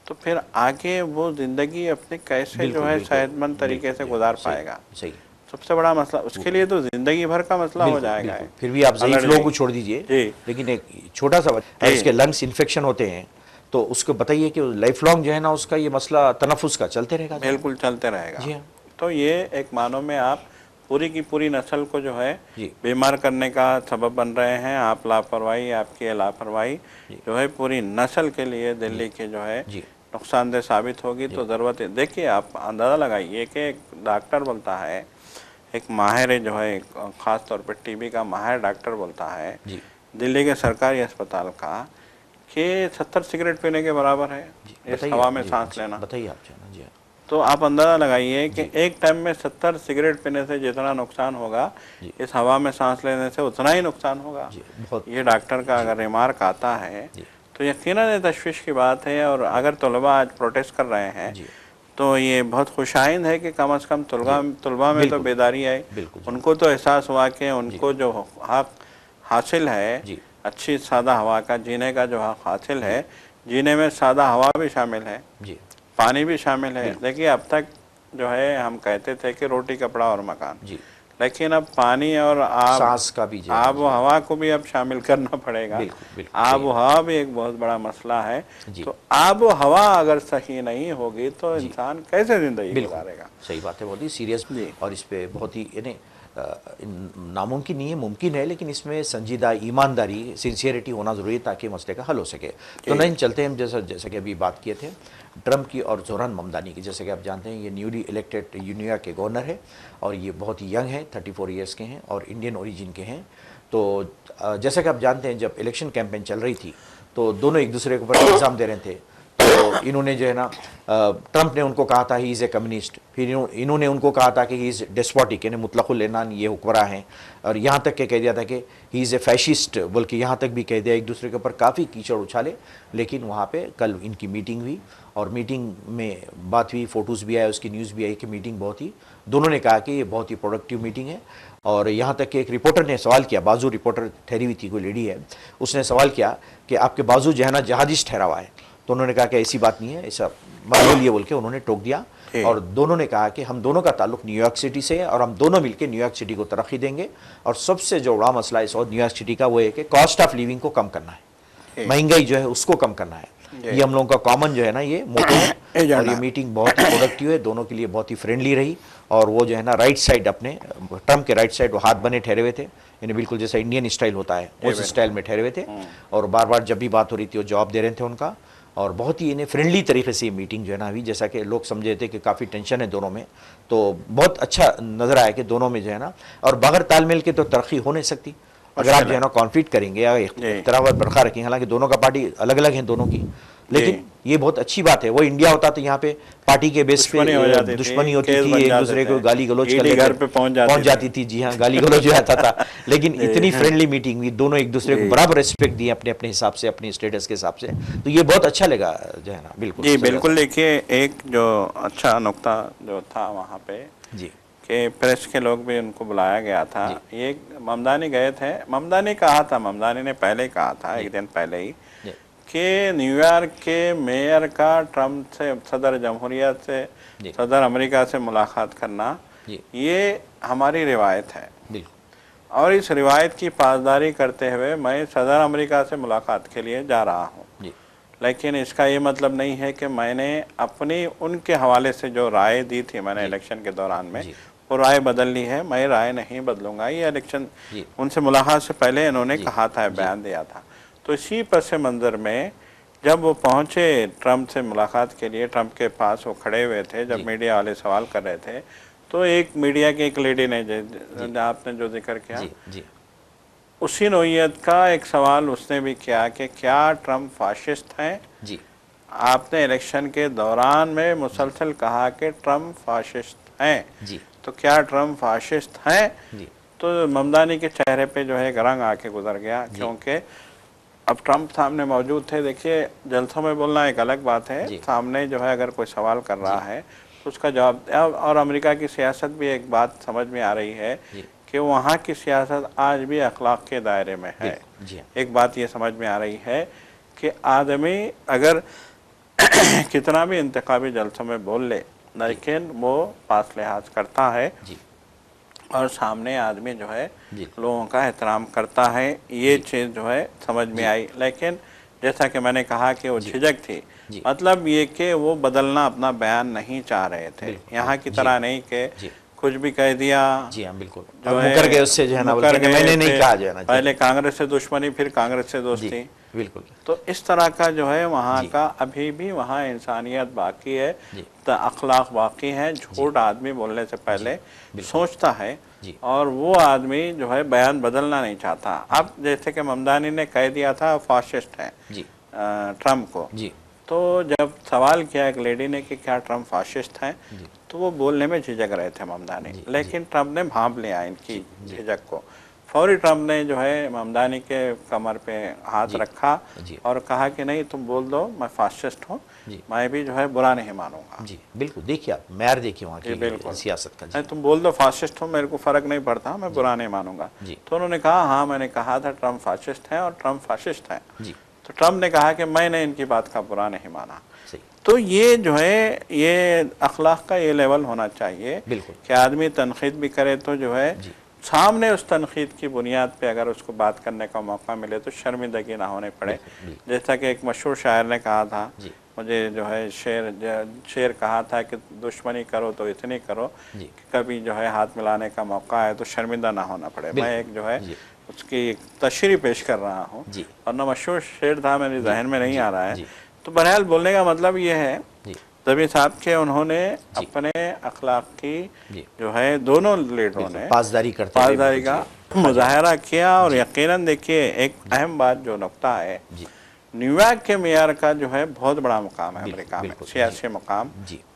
तो फिर आगे वो ज़िंदगी अपनी कैसे जो बिल्कुल है बिल्कुल सेहतमंद तरीके बिल्कुल से जी गुजार सही पाएगा? सही, सबसे बड़ा मसला उसके लिए तो ज़िंदगी भर का मसला हो बिल्कुल जाएगा बिल्कुल। है। फिर भी आप ज़ईफ़ अगर लोगों जी को छोड़ दीजिए, जी लेकिन एक छोटा सा अगर जी उसके लंग्स इन्फेक्शन होते हैं तो उसको बताइए कि लाइफ लॉन्ग जो है ना उसका ये मसला तनफ़ुस का चलते रहेगा जनाब। बिल्कुल चलते रहेगा। जी हाँ तो ये एक मानो में आप पूरी की पूरी नस्ल को जो है जी बीमार करने का सबब बन रहे हैं। आप लापरवाही, आपकी ये लापरवाही जी जो है पूरी नस्ल के लिए जी दिल्ली के जो है जी नुकसानदेह साबित होगी। जी तो ज़रूरत है, देखिए आप अंदाज़ा लगाइए कि एक डॉक्टर बोलता है, एक माहिर जो है ख़ास तौर पे टीबी का माहिर डॉक्टर बोलता है जी दिल्ली के सरकारी अस्पताल का कि 70 सिगरेट पीने के बराबर है जी, इस बताइए हवा आप में जी सांस जी लेना। बताइए आप जो है ना जी हाँ तो आप अंदाज़ा लगाइए कि जी एक टाइम में 70 सिगरेट पीने से जितना नुकसान होगा, जी इस हवा में सांस लेने से उतना ही नुकसान होगा। जी बहुत ये डॉक्टर का जी अगर रिमार्क आता है जी तो यकीनन ये तशवीश की बात है। और अगर तलबा आज प्रोटेस्ट कर रहे हैं जी तो ये बहुत खुशाइंद है कि कम से कम जी तलबा में तो बिल्कुल बेदारी आई, बिल्कुल जी उनको तो एहसास हुआ कि जी उनको जो हक हासिल है, जी अच्छी सादा हवा का जीने का जो हक हासिल जी है, जीने में सादा हवा भी शामिल है, जी पानी भी शामिल है। बिल्कुल देखिए अब तक जो है हम कहते थे कि रोटी कपड़ा और मकान, जी लेकिन अब पानी और सांस का भी जो है ना आब व जी हवा को भी अब शामिल करना पड़ेगा। बिल्कुल बिल्कुल आब सही व है हवा भी एक बहुत बड़ा मसला है। जी तो आब व हवा अगर सही नहीं होगी तो जी इंसान कैसे ज़िंदगी बिल्कुल गुजारेगा? सही बात है, बहुत ही सीरियस जी और इस पे बहुत ही यानी नामुमकिन नहीं है, मुमकिन है, लेकिन इसमें संजीदा ईमानदारी सिंसियरिटी होना ज़रूरी है ताकि मसले का हल हो सके। तो जी नहीं चलते हैं हम जैसा जैसे कि अभी बात किए थे ट्रम्प की और जोरान ममदानी की। जैसे कि आप जानते हैं ये न्यूली इलेक्टेड न्यूयॉर्क के गवर्नर है और ये बहुत ही यंग है, 34 ईयर्स के हैं और इंडियन ओरिजिन के हैं। तो जैसा कि आप जानते हैं जब इलेक्शन कैंपेन चल रही थी तो दोनों एक दूसरे के ऊपर इल्ज़ाम दे रहे थे। तो इन्होंने जो है ना ट्रंप ने उनको कहा था ही इज़ ए कम्युनिस्ट, फिर इन्होंने उनको कहा था कि ही इज़ डेस्पोटिक यानी मुतलकुल एनान ये हुक्मरां हैं, और यहाँ तक के कह दिया था कि ही इज़ ए फैशिस्ट, बल्कि यहाँ तक भी कह दिया। एक दूसरे के ऊपर काफ़ी कीचड़ उछाले। लेकिन वहाँ पे कल इनकी मीटिंग हुई और मीटिंग में बात हुई, फ़ोटोज़ भी आए, उसकी न्यूज़ भी आई कि मीटिंग बहुत ही, दोनों ने कहा कि ये बहुत ही प्रोडक्टिव मीटिंग है। और यहाँ तक कि एक रिपोर्टर ने सवाल किया, बाजू रिपोर्टर ठहरी हुई थी, कोई लेडी है, उसने सवाल किया कि आपके बाजू जो है ना जहादिश ठहरा हुआ है। तो उन्होंने कहा कि ऐसी बात नहीं है, ऐसा मत बोलिए बोल के उन्होंने टोक दिया। और दोनों ने कहा कि हम दोनों का ताल्लुक न्यूयॉर्क सिटी से है और हम दोनों मिलकर न्यूयॉर्क सिटी को तरक्की देंगे। और सबसे जो बड़ा मसला इस और न्यूयॉर्क सिटी का वो है कि कॉस्ट ऑफ लिविंग को कम करना है, महंगाई जो है उसको कम करना है। ये हम लोगों का कॉमन जो है ना ये मोटो है। और एजेंडा। ये मीटिंग बहुत ही प्रोडक्टिव है, दोनों के लिए बहुत ही फ्रेंडली रही। और वो जो है ना राइट साइड अपने ट्रम्प के राइट साइड वो हाथ बने ठहरे हुए थे, यानी बिल्कुल जैसा इंडियन स्टाइल होता है उस स्टाइल में ठहरे हुए थे। और बार बार जब भी बात हो रही थी वो जवाब दे रहे थे उनका। और बहुत ही इन्हें फ्रेंडली तरीके से ये मीटिंग जो है ना हुई, जैसा कि लोग समझे थे कि काफ़ी टेंशन है दोनों में, तो बहुत अच्छा नज़र आया कि दोनों में जो है ना, और बगैर तालमेल के तो तरक्की हो नहीं सकती। अगर आप जो है ना कॉन्फ्लिक्ट करेंगे या इख्तलाफ बरकरार रखेंगे, हालांकि दोनों का पार्टी अलग अलग हैं दोनों की, लेकिन ये बहुत अच्छी बात है। वो इंडिया होता तो यहाँ पे पार्टी के बेस पे दुश्मनी होती थी, एक दूसरे को गाली गलौज कर लेते, घर पे पहुंच जाती थी। जी हाँ, गाली गलौज हो जाता था। लेकिन इतनी फ्रेंडली मीटिंग हुई, दोनों एक दूसरे को बराबर रिस्पेक्ट दिए अपने अपने हिसाब से, अपने स्टेटस के हिसाब से। तो ये बहुत अच्छा लगा जो है ना। बिल्कुल जी बिल्कुल। देखिए एक जो अच्छा नुक्ता जो था वहाँ पे जी कि प्रेस के लोग भी उनको बुलाया गया था। ये ममदानी गए थे, ममदानी कहा था, ममदानी ने पहले कहा था एक दिन पहले ही कि न्यूयॉर्क के मेयर का ट्रम्प से, सदर जमहूरियत से, सदर अमेरिका से मुलाकात करना ये हमारी रिवायत है। और इस रिवायत की पासदारी करते हुए मैं सदर अमेरिका से मुलाकात के लिए जा रहा हूँ। लेकिन इसका ये मतलब नहीं है कि मैंने अपनी उनके हवाले से जो राय दी थी मैंने इलेक्शन के दौरान में, वो राय बदल ली है। मैं राय नहीं बदलूंगा। ये इलेक्शन उनसे मुलाकात से पहले इन्होंने कहा था, बयान दिया था। तो इसी पस मंज़र में जब वो पहुँचे ट्रम्प से मुलाकात के लिए, ट्रम्प के पास वो खड़े हुए थे, जब मीडिया वाले सवाल कर रहे थे, तो एक मीडिया की एक लेडी ने आपने जो जिक्र किया, उसी नोयत का एक सवाल उसने भी किया कि क्या ट्रम्प फाशिस्ट हैं। आपने इलेक्शन के दौरान में मुसलसल कहा कि ट्रम्प फाशिस्ट हैं, तो क्या ट्रम्प फाशिस्ट हैं? तो ममदानी के चेहरे पे जो है एक रंग आके गुजर गया, क्योंकि अब ट्रम्प सामने मौजूद थे। देखिए जलसों में बोलना एक अलग बात है, सामने जो है अगर कोई सवाल कर रहा है तो उसका जवाब। और अमेरिका की सियासत भी एक बात समझ में आ रही है कि वहाँ की सियासत आज भी अखलाक के दायरे में है। एक बात ये समझ में आ रही है कि आदमी अगर कितना भी इंतखाबी जलसों में बोल ले, लेकिन वो पास लिहाज करता है और सामने आदमी जो है लोगों का एहतराम करता है। ये चीज़ जो है समझ में आई। लेकिन जैसा कि मैंने कहा कि वो झिझक थी, मतलब ये कि वो बदलना अपना बयान नहीं चाह रहे थे। यहाँ की तरह नहीं कि कुछ भी कह दिया। जी हाँ बिल्कुल, जो है मुकर गए उससे जो है ना, मैंने नहीं कहा जो है ना, पहले कांग्रेस से दुश्मनी, फिर कांग्रेस से दोस्ती। बिल्कुल। तो इस तरह का जो है वहाँ का अभी भी वहाँ इंसानियत बाकी है, अखलाक बाकी है। झूठ आदमी बोलने से पहले सोचता है और वो आदमी जो है बयान बदलना नहीं चाहता। अब जैसे कि ममदानी ने कह दिया था फाशिस्ट है ट्रम्प को, तो जब सवाल किया एक लेडी ने कि क्या ट्रम्प फाशिस्ट हैं, तो वो बोलने में झिझक रहे थे ममदानी, लेकिन ट्रम्प ने भांप लिया इनकी झिझक को। फौरी ट्रम्प ने जो है ममदानी के कमर पे हाथ रखा और कहा कि नहीं तुम बोल दो, मैं फाशिस्ट हूँ, मैं भी जो है बुरा नहीं मानूंगा। जी बिल्कुल। देखिए आप मैर देखिए वहाँ की सियासत का। नहीं तुम बोल दो फाशिस्ट हूँ, मेरे को फ़र्क नहीं पड़ता, मैं बुरा नहीं मानूंगा। तो उन्होंने कहा हाँ मैंने कहा था ट्रम्प फाशिस्ट हैं और ट्रम्प फाशिस्ट हैं। तो ट्रम्प ने कहा कि मैंने इनकी बात का बुरा नहीं माना। तो ये जो है ये अखलाक का ये लेवल होना चाहिए कि आदमी तनकीद भी करे तो जो है सामने उस तनकीद की बुनियाद पे अगर उसको बात करने का मौका मिले तो शर्मिंदगी ना होने पड़े। जैसा कि एक मशहूर शायर ने कहा था, मुझे जो है शेर कहा था कि दुश्मनी करो तो इतनी करो कि कभी जो है हाथ मिलाने का मौका आए तो शर्मिंदा ना होना पड़े। मैं एक जो है उसकी तशरीह पेश कर रहा हूँ, वरना मशहूर शेर था मेरे जहन में नहीं आ रहा है। तो बहरहाल बोलने का मतलब ये है जबी साहब के उन्होंने अपने अखलाक की जो है दोनों लीडरों ने पासदारी का मुजाहरा किया। और यकीनन देखिए एक अहम बात जो नुक्ता है, न्यूयॉर्क के मेयर का जो है बहुत बड़ा मुकाम है अमेरिका में, सियासी मुकाम,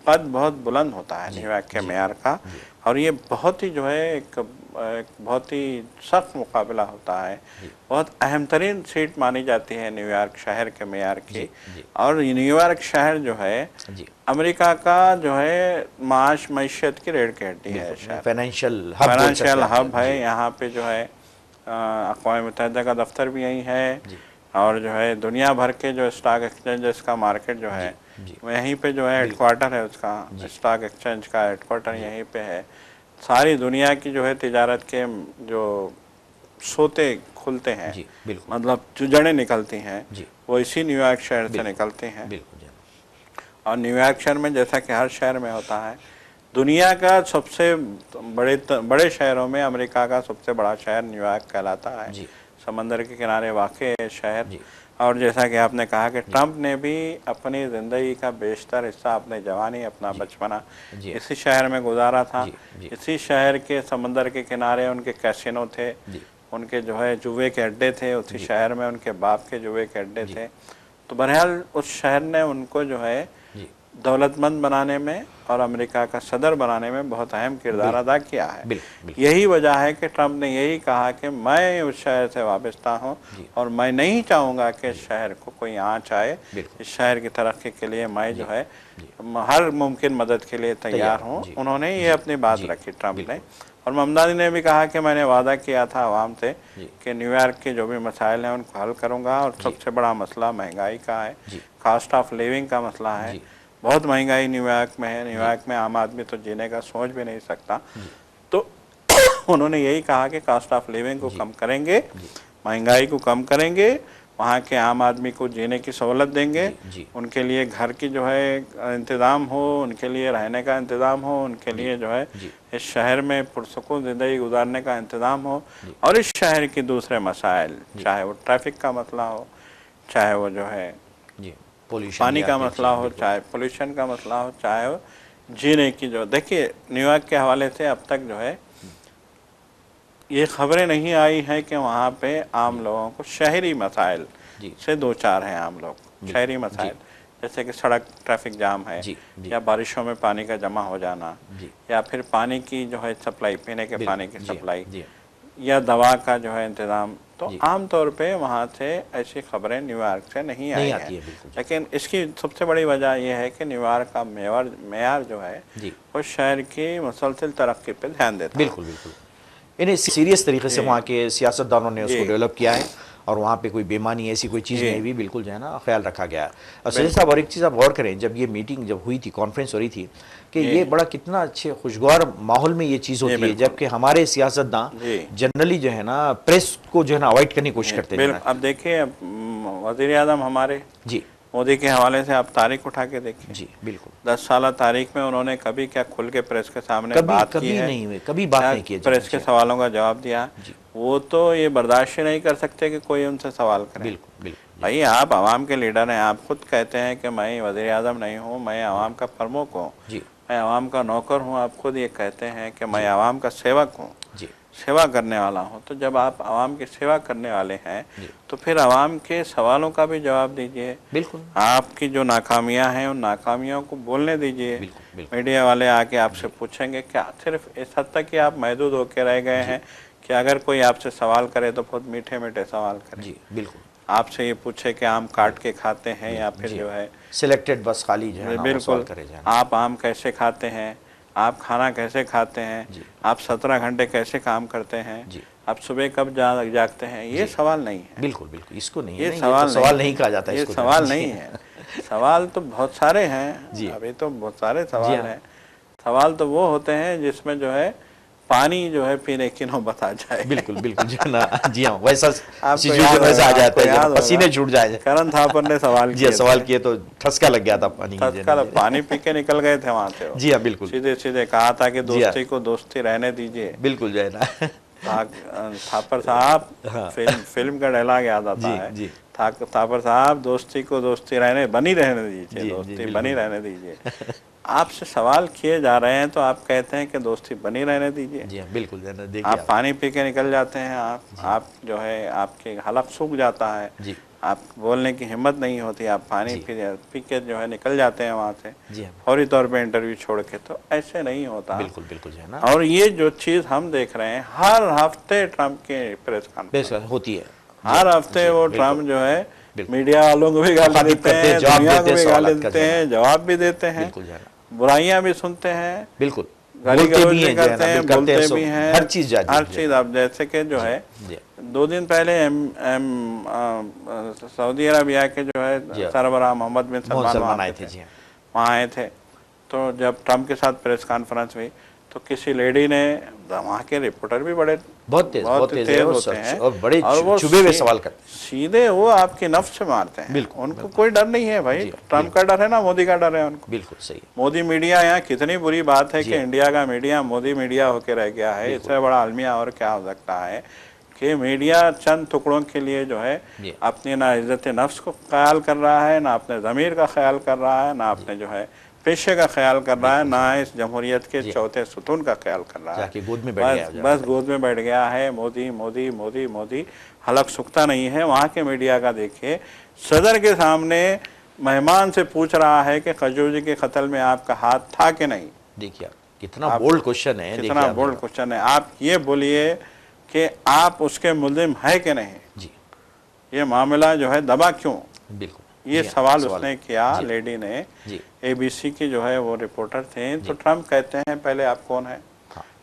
पद बहुत बुलंद होता है न्यूयॉर्क के मेयर का। और ये बहुत ही जो है एक बहुत ही सख्त मुकाबला होता है। बहुत अहम तरीन सीट मानी जाती है न्यूयॉर्क शहर के मेयर की। और न्यूयॉर्क शहर जो है अमेरिका का जो है माश मैशत की रीढ़ की हड्डी है, फाइनेंशियल हब है। यहाँ पे जो है अक़वाम मुत्तहिदा का दफ्तर भी यहीं है और जो है दुनिया भर के जो स्टॉक एक्सचेंजेस का मार्केट जो है यहीं पे जो है हेडक्वार्टर है उसका, स्टॉक एक्सचेंज का हेडक्वार्टर यहीं पे है। सारी दुनिया की जो है तिजारत के जो सोते खुलते हैं, जी, बिल्कुल। मतलब जो जड़ें निकलती हैं जी, वो इसी न्यूयॉर्क शहर से निकलती हैं। बिल्कुल जी, और न्यूयॉर्क शहर में, जैसा कि हर शहर में होता है, दुनिया का सबसे बड़े शहरों में अमेरिका का सबसे बड़ा शहर न्यूयॉर्क कहलाता है। जी, समंदर के किनारे वाक़ है शहर। जी, और जैसा कि आपने कहा कि ट्रंप ने भी अपनी ज़िंदगी का बेशतर हिस्सा, अपनी जवानी, अपना बचपना जी, इसी शहर में गुजारा था। जी, जी, इसी शहर के समंदर के किनारे उनके कैसीनो थे, जी, उनके जो है जुए के अड्डे थे, उसी जी, शहर में उनके बाप के जुए के अड्डे जी, थे। तो बहरहाल उस शहर ने उनको जो है जी, दौलतमंद बनाने में और अमेरिका का सदर बनाने में बहुत अहम किरदार बिल्कुल, अदा किया है। बिल्कुल, बिल्कुल, यही वजह है कि ट्रंप ने यही कहा कि मैं उस शहर से वाबस्ता हूँ जी, और मैं नहीं चाहूँगा कि इस शहर को कोई आँच आए। बिल्कुल, इस शहर की तरक्की के लिए मैं जी, जो है जी, हर मुमकिन मदद के लिए तैयार तैयार हूँ। हूँ, जी, उन्होंने ये जी, अपनी बात जी, रखी ट्रंप ने। बिल्कुल, और ममताज़ ने भी कहा कि मैंने वादा किया था आवाम से जी, कि न्यूयॉर्क के जो भी मसाइल हैं उनको हल करूँगा। और जी, सबसे बड़ा मसला महंगाई का है, जी, कास्ट ऑफ लिविंग का मसला है। जी, बहुत महंगाई न्यूयॉर्क में है, जी, न्यूयॉर्क में आम आदमी तो जीने का सोच भी नहीं सकता। जी, तो उन्होंने यही कहा कि कास्ट ऑफ लिविंग को जी, कम करेंगे, जी, महंगाई को कम करेंगे, वहाँ के आम आदमी को जीने की सहूलत देंगे, जी, जी, उनके लिए घर की जो है इंतज़ाम हो, उनके लिए रहने का इंतज़ाम हो, उनके जी, लिए जो है जी, इस शहर में पुरसुकून ज़िंदगी गुजारने का इंतज़ाम हो। जी, और इस शहर के दूसरे मसाइल, जी, चाहे वो ट्रैफिक का मसला हो, चाहे वो जो है जी, पोल्यूशन पानी या का फिर मसला जी, हो, बिल्कुल, चाहे पोल्यूशन का मसला हो, चाहे वो जीने की जो, देखिए न्यूयॉर्क के हवाले से अब तक जो है ये खबरें नहीं आई हैं कि वहाँ पे आम जी, लोगों को शहरी मसाइल जी, से दो चार हैं आम लोग, शहरी बिल्कुल, जी, मसाइल, जैसे कि सड़क ट्रैफिक जाम है, जी, जी, या बारिशों में पानी का जमा हो जाना, जी, या फिर पानी की जो है सप्लाई, पीने के पानी की बिल्कुल, जी, सप्लाई, जी, या दवा का जो है इंतज़ाम। तो जी, आम तौर पे वहाँ से ऐसी खबरें न्यूयॉर्क से नहीं आई नहीं हैं। आती है, बिल्कुल, जी, लेकिन इसकी सबसे बड़ी वजह यह है कि न्यूयॉर्क का मेयर जो है जी, उस शहर की मुसलसल तरक्की पे ध्यान देता है। बिल्कुल, बिल्कुल। इन्हें सीरियस तरीके से जी, वहाँ के सियासतदानों ने जी, उसको डेवलप किया है और वहाँ पे कोई बेईमानी ऐसी कोई चीज़ जी, नहीं हुई, बिल्कुल जो है ना ख्याल रखा गया है। और सजय बिल्कुल। साहब, और एक चीज़ आप गौर करें, जब ये मीटिंग जब हुई थी, कॉन्फ्रेंस हो रही थी, कि जी, ये बड़ा कितना अच्छे खुशगवार माहौल में ये चीज़ जी, होती है, बिल्कुल। जबकि हमारे सियासतदान जी, जनरली जो है ना प्रेस को जो है ना अवॉइड करने की कोशिश जी, करते हैं बिल्कुल। अब देखिए, अब वज़ीर आज़म हमारे जी, मोदी के हवाले से आप तारीख उठा के देखिए। जी, बिल्कुल। 10 साल तारीख में उन्होंने कभी क्या खुल के प्रेस के सामने कभी बात की कभी है? नहीं हुए, कभी बात क्या नहीं की है जी, प्रेस के जी, सवालों का जवाब दिया? जी, वो तो ये बर्दाश्त ही नहीं कर सकते कि कोई उनसे सवाल करे। बिल्कुल, बिल्कुल, जी, भाई, आप आवाम के लीडर हैं, आप खुद कहते हैं कि मैं वज़ीर आज़म नहीं हूँ, मैं आवाम का प्रमुख हूँ, जी, मैं आवाम का नौकर हूँ। आप खुद ये कहते हैं कि मैं जी, आवाम का सेवक हूँ, जी, सेवा करने वाला हूँ। तो जब आप आवाम की सेवा करने वाले हैं, जी, तो फिर आवाम के सवालों का भी जवाब दीजिए। बिल्कुल, आपकी जो नाकामियां हैं उन नाकामियों को बोलने दीजिए। बिल्कुल, बिल्कुल, मीडिया वाले आके आपसे जी, पूछेंगे, क्या सिर्फ इस हद तक कि आप महदूद होकर रह गए जी, हैं कि अगर कोई आपसे सवाल करे तो बहुत मीठे मीठे सवाल करे, जी, बिल्कुल, आपसे ये पूछे कि आम काट के खाते हैं या बिल्कुल, फिर जी जो हाँ, है सिलेक्टेड बस खाली जो है ना वो सवाल बिल्कुल, करे जाए ना, आप आम कैसे खाते हैं, आप खाना कैसे खाते हैं, जी, आप 17 घंटे कैसे काम करते हैं, जी, आप सुबह कब जागते हैं, ये जी, सवाल नहीं है। बिल्कुल, बिल्कुल, इसको नहीं है ये ना, ये तो सवाल नहीं सवाल नहीं है, कहा जाता ये इसको जो है ना, सवाल जी, नहीं है। सवाल तो बहुत सारे हैं, जी, अभी तो बहुत सारे जी सवाल हाँ, हैं। सवाल तो वो होते हैं जिसमें जो है पानी जो है पीने की नौबत आ जाए। बिल्कुल, बिल्कुल, जो है ना, जी हाँ, वैसा आपको सिचुएशन याद वैसा होगा, आ जाता आपको है, जो है ना, याद होगा, पसीने छूट जाए, करण थापर ने सवाल जी हाँ, किए सवाल थे, किए तो ठसका लग गया था पानी की, जी, तत्काल जी, पानी पी के निकल गए थे वहां से वो। जी हाँ, बिल्कुल, सीधे सीधे कहा था कि जी हाँ, दोस्ती को दोस्ती रहने दीजिए। बिल्कुल जो है ना, थापर साहब, हाँ, फिल्म फिल्म का डायलॉग याद आता जी, है, जी, थापर साहब, दोस्ती को दोस्ती बनी रहने दीजिए, जी, जी, दोस्ती बनी बिल्कुल, रहने दीजिए। आपसे सवाल किए जा रहे हैं तो आप कहते हैं कि दोस्ती बनी रहने दीजिए। जी हाँ, बिल्कुल जो है ना, देखिए आप आप, पानी पी के निकल जाते हैं, जी, आप जो है आपके हलक सूख जाता है, जी, आप बोलने की हिम्मत नहीं होती, आप पानी जी, पी के जो है निकल जाते हैं वहाँ से जी हाँ, फौरी तौर पे इंटरव्यू छोड़ के। तो ऐसे नहीं होता। बिल्कुल, बिल्कुल जो है ना, और ये जो चीज़ हम देख रहे हैं, हर हफ्ते ट्रंप की प्रेस बेस कॉन्फ्रेंस, होती है, जी हर हाँ, हफ्ते जी वो हाँ, बिल्कुल, ट्रंप जो है बिल्कुल, मीडिया वालों को भी गाली मुखातिब देते करते हैं, हैं, जवाब दुनिया देते को हैं, भी गाली सवालात का देते जो है ना, हैं, जवाब भी देते हैं, बिल्कुल जो है ना, बुराइयां भी सुनते हैं, बिल्कुल, गाली बोलते गलौज भी भी हैं जो है करते ना, हैं, करते हैं, बोलते भी सब हैं, हर चीज़ जाती हर है, चीज़। अब जैसे कि जो जी, है जी, 2 दिन पहले सऊदी अरबिया के जो जी है हाँ, सरबराह मोहम्मद बिन मोहन सलमान वहाँ सलमान आए पे थे, थे, जी हाँ, वहाँ आए थे। तो जब ट्रंप के साथ प्रेस कॉन्फ्रेंस हुई तो किसी लेडी ने, वहाँ के रिपोर्टर भी बड़े बहुत तेज है और होते हैं और बड़े वो चुभे हुए सवाल करते हैं। सीधे वो आपके नफ्स से मारते हैं। बिल्कुल, उनको कोई डर नहीं है भाई। ट्रम्प का डर है ना मोदी का डर है उनको। बिल्कुल सही। मोदी मीडिया, यहाँ कितनी बुरी बात है कि इंडिया का मीडिया मोदी मीडिया होके रह गया है। इससे बड़ा अलमिया और क्या हो सकता है कि मीडिया चंद टुकड़ों के लिए जो है अपनी ना इज्जत नफ्स को ख्याल कर रहा है, ना अपने ज़मीर का ख्याल कर रहा है, ना अपने जो है पेशे का ख्याल कर रहा है, ना इस जमहूरियत के चौथे सुतून का ख्याल कर रहा है। गोद में बैठ गया, बस गोद में बैठ गया है। मोदी मोदी मोदी मोदी, हलक सुखता नहीं है। वहाँ के मीडिया का देखिए, सदर के सामने मेहमान से पूछ रहा है कि खशोगी के कत्ल में आपका हाथ था कि नहीं। देखिए कितना बोल्ड क्वेश्चन है, कितना बोल्ड क्वेश्चन है। आप ये बोलिए कि आप उसके मुल्जिम है कि नहीं जी। ये मामला जो है दबा क्यों, बिल्कुल ये सवाल उसने किया लेडी ने। ABC के जो है वो रिपोर्टर थे। तो ट्रम्प कहते हैं पहले आप कौन है।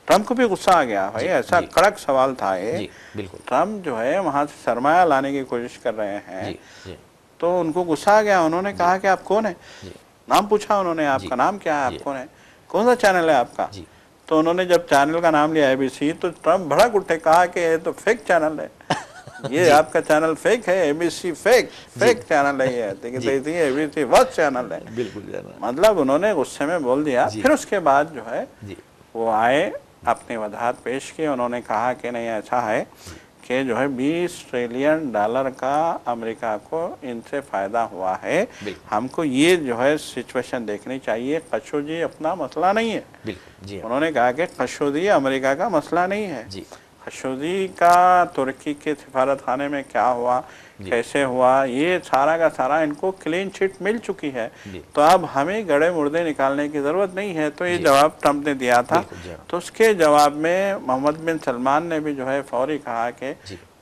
ट्रम्प को भी गुस्सा आ गया भाई, ऐसा कड़क सवाल था ये। ट्रम्प जो है वहां से सरमाया लाने की कोशिश कर रहे हैं, तो उनको गुस्सा आ गया। उन्होंने कहा कि आप कौन है, नाम पूछा उन्होंने, आपका नाम क्या है, आप कौन है, कौन सा चैनल है आपका। तो उन्होंने जब चैनल का नाम लिया ABC, तो ट्रम्प भड़क उठे, कहा कि ये तो फेक चैनल है, ये आपका चैनल फेक है, ABC फेक चैनल है ये, ABC वर्स्ट चैनल है। बिल्कुल, मतलब उन्होंने गुस्से में बोल दिया। फिर उसके बाद जो है वो आए, अपनी वजाहत पेश की। उन्होंने कहा कि नहीं ऐसा है कि जो है $20 ट्रिलियन का अमेरिका को इनसे फ़ायदा हुआ है। हमको ये जो है सिचुएशन देखनी चाहिए। खशोगी अपना मसला नहीं है। उन्होंने कहा कि खशोगी अमेरिका का मसला नहीं है। खशोगी का तुर्की के सफारत खाने में क्या हुआ, कैसे हुआ, ये सारा का सारा इनको क्लीन चिट मिल चुकी है। तो अब हमें गड़े मुर्दे निकालने की ज़रूरत नहीं है। तो ये जवाब ट्रम्प ने दिया था। तो उसके जवाब में मोहम्मद बिन सलमान ने भी जो है फौरी कहा कि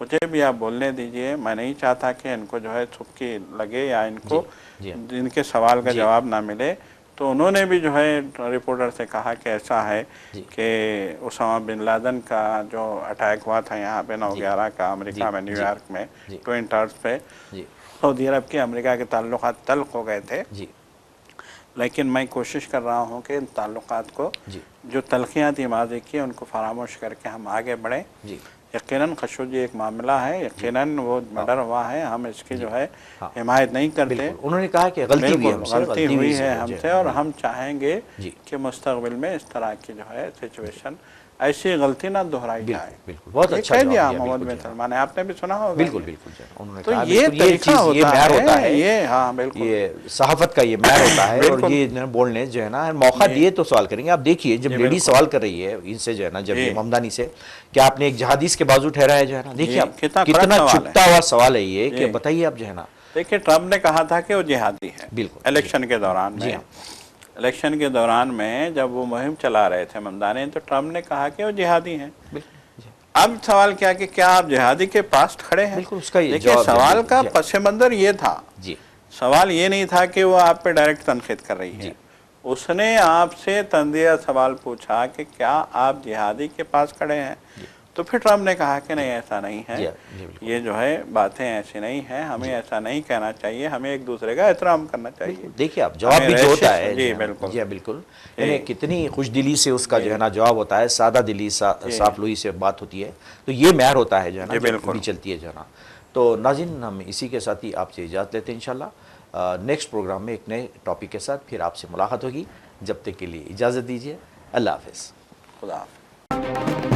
मुझे भी आप बोलने दीजिए, मैं नहीं चाहता कि इनको जो है चुपकी लगे या इनको इनके सवाल का जवाब ना मिले। तो उन्होंने भी जो है रिपोर्टर से कहा कि ऐसा है कि उसामा बिन लादेन का जो अटैक हुआ था यहाँ पे 9/11 का अमेरिका में, न्यूयॉर्क में ट्विन टावर्स पे, सऊदी अरब के अमेरिका के ताल्लुकात तल्ख हो गए थे। लेकिन मैं कोशिश कर रहा हूँ कि इन ताल्लुकात को, जो तलखियाँ थी माजी की, उनको फरामोश करके हम आगे बढ़ें। यकीनन खशोगी एक मामला है, यकीनन वो मर्डर हुआ है, हम इसकी जो है हिमायत नहीं करते। उन्होंने कहा कि गलती हुई है हमसे, और हम चाहेंगे कि मुस्तकबिल में इस तरह की जो है सिचुएशन, ऐसी गलती ना दोहराई जाए। बिल्कुल, बहुत अच्छा कह दिया मोहम्मद बिन सलमान ने, आपने भी सुना होगा। बिल्कुल बिल्कुल, उन्होंने तो ये तरीका होता है, ये हाँ बिल्कुल, ये सहाफत का ये मैर होता है। और ये बोलने जो है ना, मौका दिए तो सवाल करेंगे। आप देखिए, जब लेडी सवाल कर रही है इनसे जो है ना, जब ममदानी से, क्या आपने एक जहादीस के बाजू ठहराया जो है ना, देखिए आप कितना चुपता हुआ सवाल है ये, कि बताइए आप जो है ना। देखिए ट्रम्प ने कहा था कि वो जिहादी है, बिल्कुल, इलेक्शन के दौरान में। इलेक्शन के दौरान में जब वो मुहिम चला रहे थे ममदानी, तो ट्रम्प ने कहा कि वो जिहादी हैं। अब सवाल क्या कि क्या आप जिहादी के पास खड़े हैं। बिल्कुल, उसका देखिए सवाल का पस मंजर ये था, सवाल ये नहीं था कि वो आप पे डायरेक्ट तनकीद कर रही है। उसने आपसे तंजिया सवाल पूछा कि क्या आप जिहादी के पास खड़े हैं। तो फिर ट्रम्प ने कहा कि नहीं ऐसा नहीं है, ये जो है बातें ऐसी नहीं है, हमें ऐसा नहीं कहना चाहिए, हमें एक दूसरे का एहतराम करना चाहिए। देखिए आप जवाब भी जो होता है, जी बिल्कुल, जी बिल्कुल, यानी कितनी खुशदिली से उसका जो है ना जवाब होता है, सादा दिली साफलुई से बात होती है। तो ये मैर होता है जो है ना, बिल्कुल चलती है जो है ना। तो नाज़रीन, हम इसी के साथ ही आपसे इजाज़त लेते हैं। इंशाल्लाह नेक्स्ट प्रोग्राम में एक नए टॉपिक के साथ फिर आपसे मुलाकात होगी। जब तक के लिए इजाज़त दीजिए। अल्लाह हाफ़िज़। खुदा हाफ़िज़।